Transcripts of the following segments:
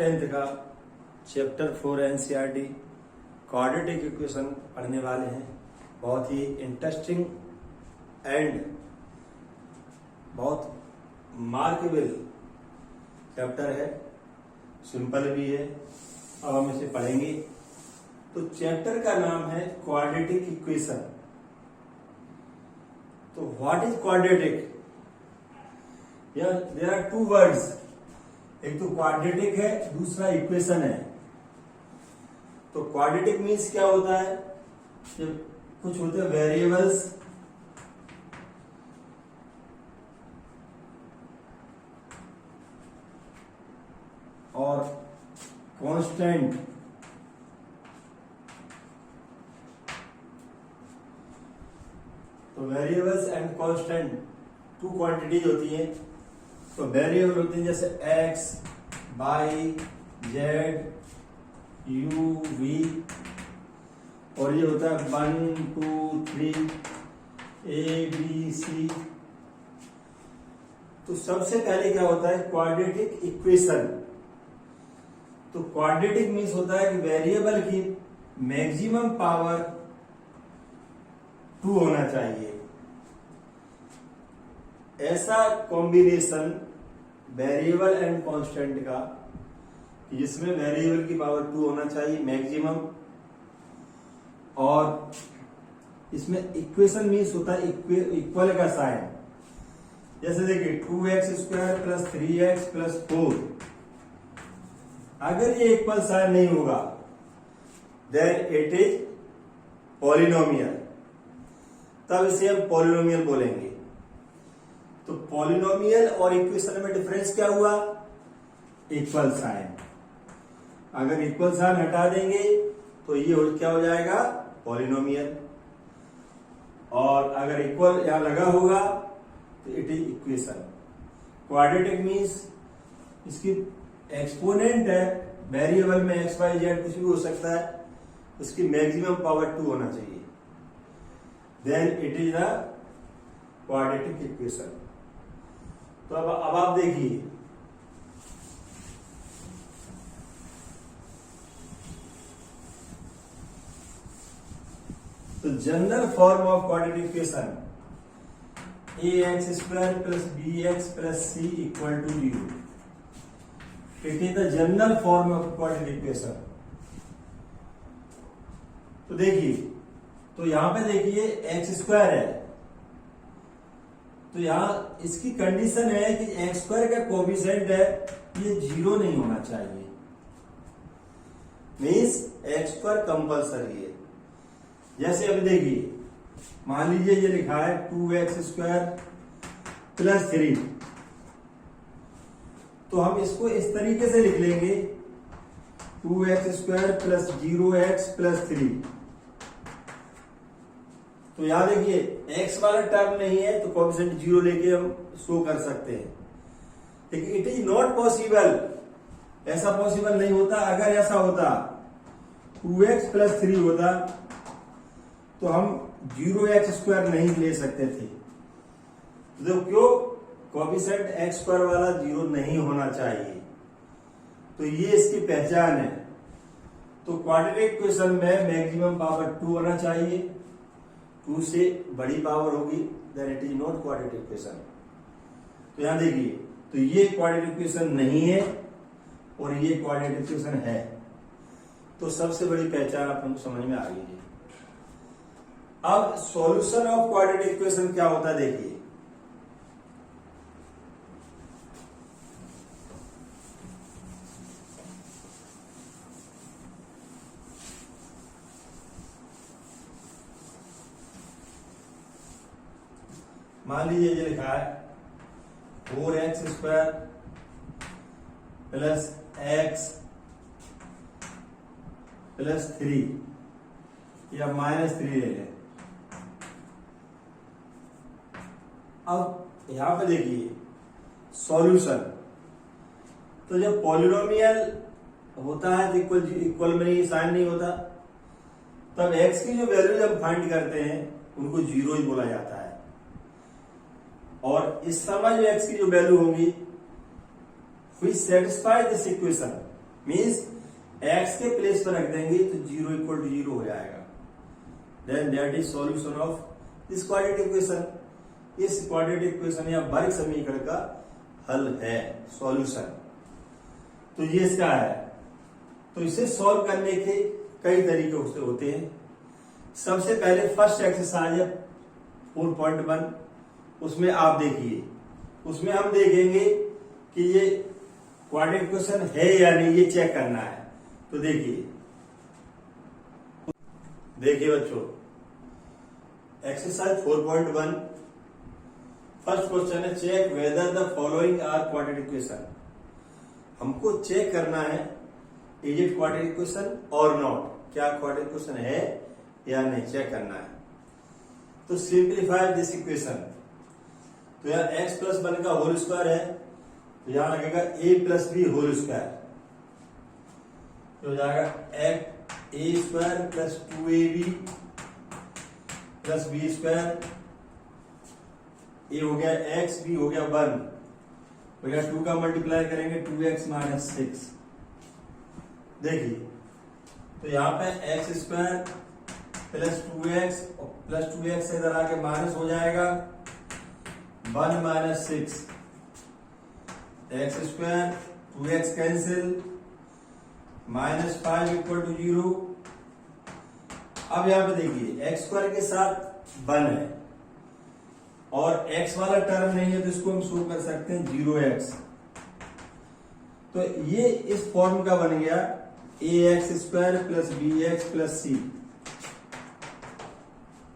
10th का chapter 4 NCERT quadratic equation पढ़ने वाले हैं। बहुत ही इंटरेस्टिंग एंड बहुत मार्केबल चैप्टर है, सिंपल भी है। अब हम इसे पढ़ेंगे। तो चैप्टर का नाम है क्वाड्रेटिक इक्वेशन। तो what is quadratic? There are two words, एक तो क्वाड्रेटिक है, दूसरा इक्वेशन है। तो क्वाड्रेटिक मीन्स क्या होता है? जब कुछ होते हैं वेरिएबल्स और कांस्टेंट, तो variables and constant two quantities होती हैं। तो वेरिएबल होते हैं जैसे x, y, z, u, v, और ये होता है 1, 2, 3, a, b, c। तो सबसे पहले क्या होता है? Quadratic equation. तो क्वाड्रेटिक मीन्स होता है कि वेरिएबल की मैक्सिमम पावर 2 होना चाहिए। ऐसा कॉम्बिनेशन वेरिएबल एंड कांस्टेंट का जिसमें वेरिएबल की पावर 2 होना चाहिए मैक्सिमम, और इसमें इक्वेशन मीन्स होता है इक्वल का साइन। जैसे देखिए 2x² प्लस 3x प्लस 4, अगर ये इक्वल साइन नहीं होगा देन इट इज पॉलिनोमियल, तब इसे हम पॉलिनोमियल बोलेंगे। तो पॉलिनोमियल और इक्वेशन में डिफरेंस क्या हुआ? Equal sign. अगर इक्वल साइन हटा देंगे तो ये क्या हो जाएगा? पॉलिनोमियल। और अगर इक्वल यहां लगा होगा तो it is equation. Quadratic means इसकी एक्सपोनेंट है, वेरिएबल में x, y, z कुछ भी हो सकता है, उसकी मैक्सिमम पावर 2 होना चाहिए, then it is the quadratic equation. तो अब आप देखिए, तो general form of quadratic equation ax² plus bx plus c equal to 0। It is the general form of quadratic equation. तो देखिए, तो यहां पे देखिए x² है, तो यहां इसकी कंडीशन है कि x² का कोएफिशिएंट है, ये 0 नहीं होना चाहिए, मीन्स x² कंपल्सरी है। जैसे अभी देखिए, मान लीजिए ये लिखा है 2x² प्लस 3, तो हम इसको इस तरीके से लिख लेंगे 2x² प्लस 0x प्लस 3। तो यहां देखिए x वाला टर्म नहीं है तो कोएफिशिएंट 0 लेके हम शो कर सकते हैं, लेकिन इट इज नॉट पॉसिबल, ऐसा पॉसिबल नहीं होता। अगर ऐसा होता 2x प्लस 3 होता तो हम 0x² नहीं ले सकते थे। तो क्यों? कोएफिशिएंट x² वाला 0 नहीं होना चाहिए। तो ये इसकी पहचान है। तो क्वाड्रेटिक इक्वेशन में मैक्सिमम पावर 2 होना चाहिए, 2 से बड़ी पावर होगी then it is not quadratic equation. तो यहां देखिए, तो ये क्वाड्रेटिक इक्वेशन नहीं है और ये क्वाड्रेटिक इक्वेशन है। तो सबसे बड़ी पहचान आपको समझ में आ गई है। अब सॉल्यूशन ऑफ क्वाड्रेटिक इक्वेशन क्या होता है देखिए। मान लीजिए ये लिखा है 4x² प्लस x प्लस 3 या -3 ले लें। अब यहां पे देखिए सॉल्यूशन, तो जब पॉलिनोमियल होता है तो इक्वल में नहीं, साइन नहीं होता, तब x की जो वैल्यू जब फाइंड करते हैं उनको 0 ही बोला जाता है। और इस समय जो x की जो वैल्यू होगी which satisfy this equation, means x के प्लेस पर रख देंगे तो 0 इक्वल टू 0 हो जाएगा। Then that is solution of this quadratic equation. इस क्वाड्रेटिक इक्वेशन या वर्ग समीकरण का हल है, सॉल्यूशन। तो ये इसका है। तो इसे सॉल्व करने के कई तरीके होते हैं। सबसे पहले फर्स्ट एक्सरसाइज है 4.1, उसमें आप देखिए, उसमें हम देखेंगे कि ये क्वाड्रेटिक इक्वेशन है या नहीं, ये चेक करना है। तो देखिए बच्चों, एक्सरसाइज 4.1 फर्स्ट क्वेश्चन है, check whether the following are quadratic equation. हमको चेक करना है इज इट क्वाड्रेटिक इक्वेशन और नॉट, क्या क्वाड्रेटिक इक्वेशन है या नहीं, चेक करना है। तो सिंप्लीफाई दिस इक्वेशन। तो यहाँ x प्लस 1 का होल स्क्वायर है, तो यहां लगेगा a plus b whole square, तो हो जाएगा a square plus 2ab plus b square. A हो गया x, b हो गया 1, हो गया 2 का मल्टीप्लाई करेंगे 2x माइनस 6। देखिए तो यहाँ पे x square plus 2x plus 2x इधर आके माइनस हो जाएगा 1 minus 6, x square 2x cancel, minus 5 equal to 0। अब यहां पे देखिए एक्स स्क्वायर के साथ 1 है और x वाला टर्म नहीं है, तो इसको हम शो कर सकते हैं 0x। तो ये इस फॉर्म का बन गया ax square plus bx plus c,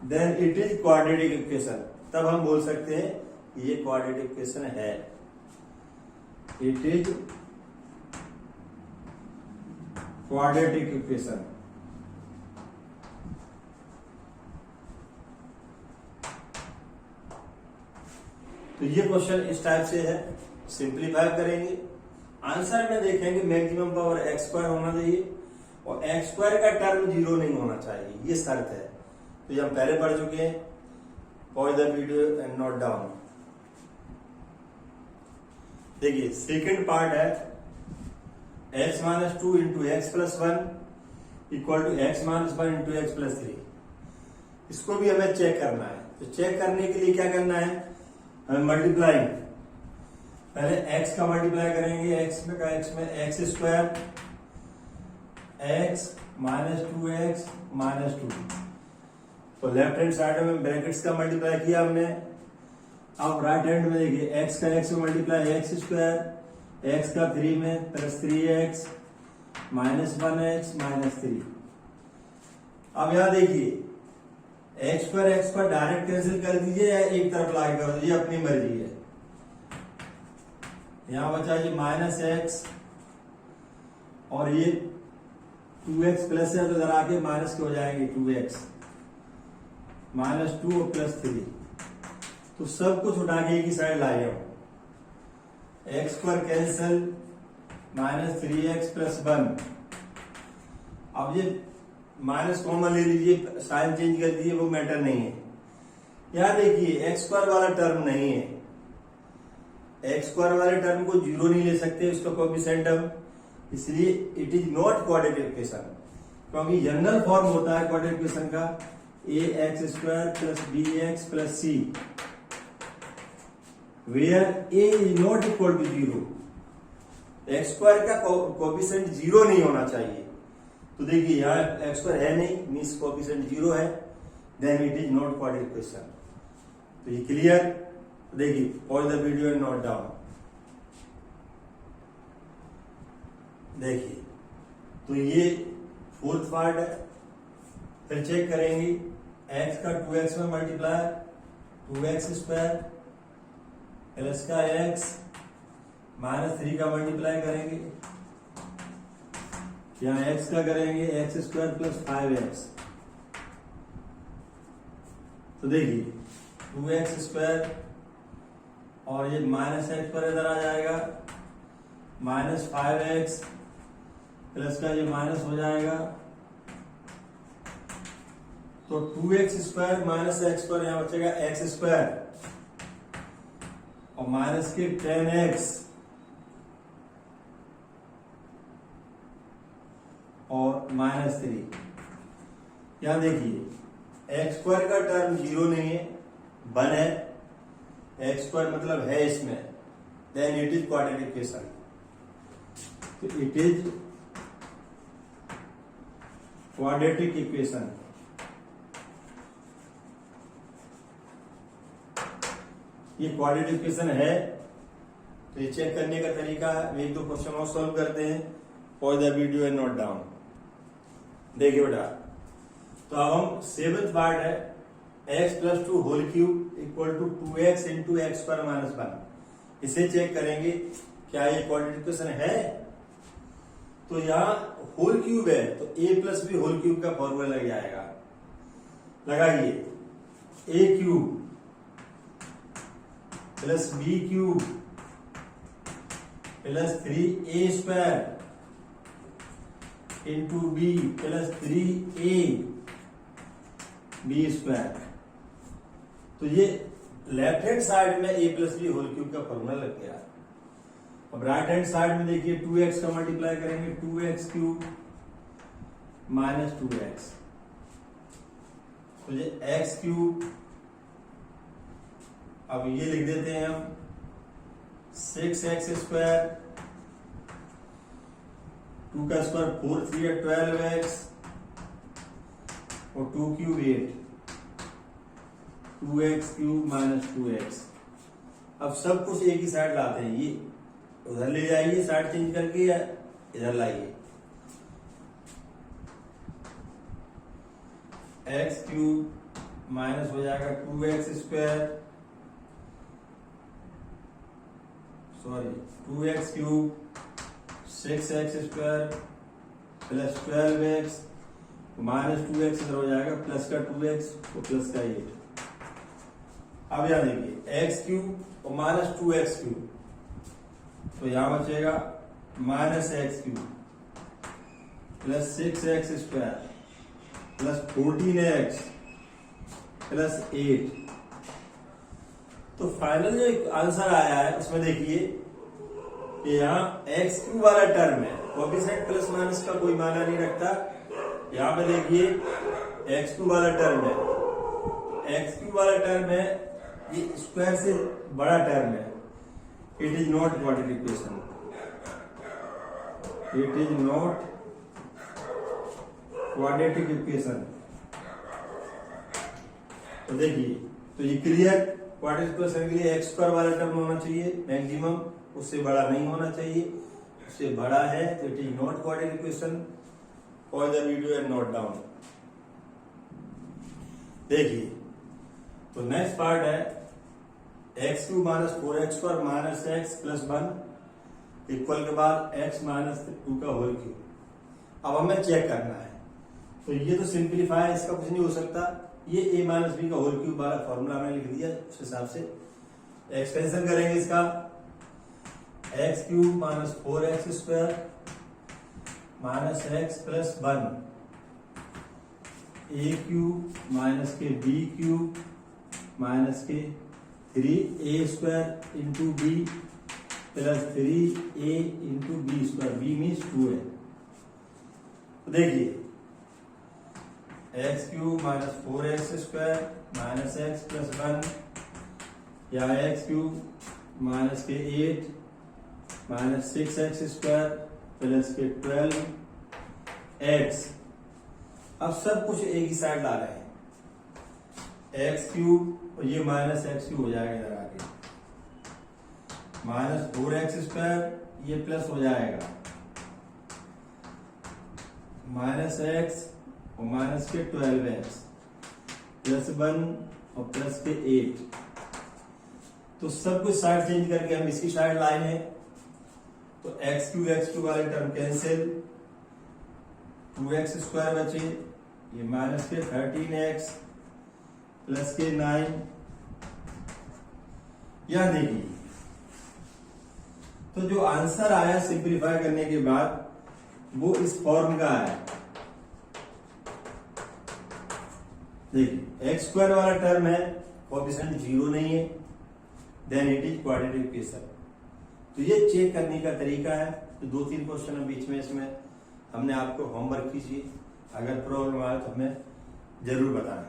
then it is quadratic equation. तब हम बोल सकते हैं ये क्वाड्रेटिक इक्वेशन है, इट इज क्वाड्रेटिक इक्वेशन। तो ये क्वेश्चन इस टाइप से है, सिंप्लीफाई करेंगे, आंसर में देखेंगे मैक्सिमम पावर एक्स स्क्वायर होना चाहिए और एक्स स्क्वायर का टर्म 0 नहीं होना चाहिए, ये शर्त है। तो ये हम पहले पढ़ चुके हैं, pause the video and note down. देखिए सेकेंड पार्ट है x minus 2 into x plus 1 equal to x minus 1 into x plus 3। इसको भी हमें चेक करना है। तो चेक करने के लिए क्या करना है, हमें मल्टीप्लाइंग, पहले x का मल्टीप्लाई करेंगे, x में x square x minus 2x minus 2। तो लेफ्ट हैंड साइड में ब्रैकेट्स का मल्टीप्लाई किया हमने। अब राइट हैंड में देखिए x का x में मल्टीप्लाई एक्स स्क्वायर, x का 3 में plus 3x minus 1x minus 3। अब यहां देखिए x पर डायरेक्ट कैंसिल कर दीजिए या एक तरफ लाके कर दीजिए, अपनी मर्जी है। यहां बचा ये माइनस एक्स और ये 2x प्लस है, तो इधर आके माइनस के हो जाएंगे 2x माइनस 2 और प्लस 3। तो सब कुछ उठा के एक ही साइड लाए हो, एक्स पर कैंसिल, माइनस 3x प्लस 1। अब ये माइनस कॉमन ले लीजिए, साइन चेंज कर दीजिए, वो मैटर नहीं है। यहां देखिए एक्स स्क्वायर वाला टर्म नहीं है, एक्स स्क्वायर वाले टर्म को 0 नहीं ले सकते, उसका कोएफिशिएंट हम, इसलिए it is not quadratic equation. क्योंकि जनरल फॉर्म होता है क्वाड्रेटिक इक्वेशन का ax square plus bx plus c, where a is not equal to 0। X square का कोएफिशिएंट 0 नहीं होना चाहिए। तो देखिए यहाँ एक्स स्क्वायर है नहीं, मीन्स कोएफिशिएंट 0 है, then it is not quadratic equation. तो ये क्लियर। देखिए pause the video and note down. देखिए तो ये फोर्थ पार्ट है। फिर चेक करेंगे x का 2x में मल्टीप्लाई 2x स्क्वायर प्लस का x माइनस 3 का मल्टीप्लाई करेंगे, यहाँ x का करेंगे x स्क्वायर प्लस 5x। तो देखिए 2x स्क्वायर और ये माइनस एक्स पर इधर आ जाएगा, माइनस 5x प्लस का ये माइनस हो जाएगा, तो 2x स्क्वायर माइनस एक्स पर यहां बचेगा एक्स स्क्वायर और माइनस के 10x -3। यहां देखिए एक्स स्क्वायर का टर्म 0 नहीं है, 1 है। एक्स स्क्वायर मतलब है इसमें, then it is quadratic equation. तो इट इज क्वाड्रेटिक इक्वेशन। ये क्वाड्रेटिक इक्वेशन है। तो ये चेक करने का तरीका है, एक दो क्वेश्चन और सॉल्व करते हैं। Pause the video and note down. देखिए बेटा, तो अब हम 7th पार्ट है, x + 2 whole cube equal to 2x into x square minus 1। इसे चेक करेंगे क्या ये क्वाड्रेटिक इक्वेशन है। तो यहाँ होल क्यूब है तो a + b होल क्यूब का फॉर्मूला लग जाएगा। लगाइए, a cube plus b cube plus 3a square into b plus 3a b square. तो ये लेफ्ट हैंड साइड में a + b होल क्यूब का फॉर्मूला लग गया। अब राइट हैंड साइड में देखिए 2x का मल्टीप्लाई करेंगे, 2x क्यूब माइनस 2x। तो ये x क्यूब, अब ये लिख देते हैं हम 6x स्क्वायर, 2 का स्क्वायर 4, 3 है 12x और 2 cube 8, 2x cube minus 2x। अब सब कुछ एक ही साइड लाते हैं, ये उधर ले जाइए साइड चेंज करके या इधर लाइए। x क्यूब माइनस हो जाएगा 2x square, sorry 2x cube 6x square plus 12x minus 2x इधर हो जाएगा, प्लस का 2x और प्लस का 8। अब यहां देखिए x क्यूब और माइनस 2x क्यूब, तो यहां बचेगा minus x cube plus 6x square plus 14x plus 8। तो फाइनल जो आंसर आया है उसमें देखिए यहाँ x क्यूब वाला टर्म है, कोएफिशिएंट प्लस माइनस का कोई माना नहीं रखता। यहाँ पे देखिए x क्यूब वाला टर्म है, x क्यूब वाला टर्म है, ये स्क्वायर से बड़ा टर्म है। It is not quadratic equation, it is not quadratic equation. तो देखिए, तो ये क्लियर क्वाड्रेटिक इक्वेशन के लिए एक्स स्क्वायर वाला टर्म होना चाहिए मैक्सिमम, उससे बड़ा नहीं होना चाहिए। उससे बड़ा है तो it is not quadratic equation. Pause the video and note down. देखिए, तो नेक्स्ट पार्ट है x cube minus 4x square minus x plus 1 equal के बाद x माइनस 2 का होल क्यूब। अब हमें चेक करना है, तो ये तो सिंप्लीफाई है, इसका कुछ नहीं हो सकता। ये a माइनस b का होल क्यूब वाला फॉर्मूला हमने लिख दिया, उस हिसाब से एक्सपेंशन करेंगे इसका। x cube minus 4x square minus x plus 1 a cube minus के b क्यूब माइनस के 3a square into b plus 3a into b square, b means 2 है। तो देखिए x cube minus 4x square minus x plus 1 या x cube minus के 8 minus 6x square plus के 12x। अब सब कुछ एक ही साइड ला रहे हैं, एक्स क्यूब और ये माइनस एक्स क्यूब हो जाएगा इधर आके, माइनस 4x स्क्वायर ये प्लस हो जाएगा, माइनस एक्स और माइनस के 12x प्लस 1 और प्लस के 8। तो सब कुछ साइड चेंज करके हम इसकी साइड लाए हैं। तो एक्स क्यूब वाले टर्म कैंसिल, 2x स्क्वायर बचे, ये माइनस के 13x प्लस के 9। यहां देखिए, तो जो आंसर आया सिंप्लीफाई करने के बाद वो इस फॉर्म का आया। देखिए एक्स स्क्वायर वाला टर्म है, कोएफिशिएंट 0 नहीं है, then it is quadratic equation. तो ये चेक करने का तरीका है। तो 2-3 क्वेश्चन बीच में इसमें हमने आपको होमवर्क कीजिए, अगर प्रॉब्लम आए तो हमें जरूर बताएं।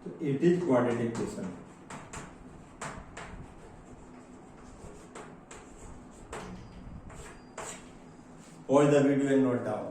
तो it is quadratic question. Pause the video and note down.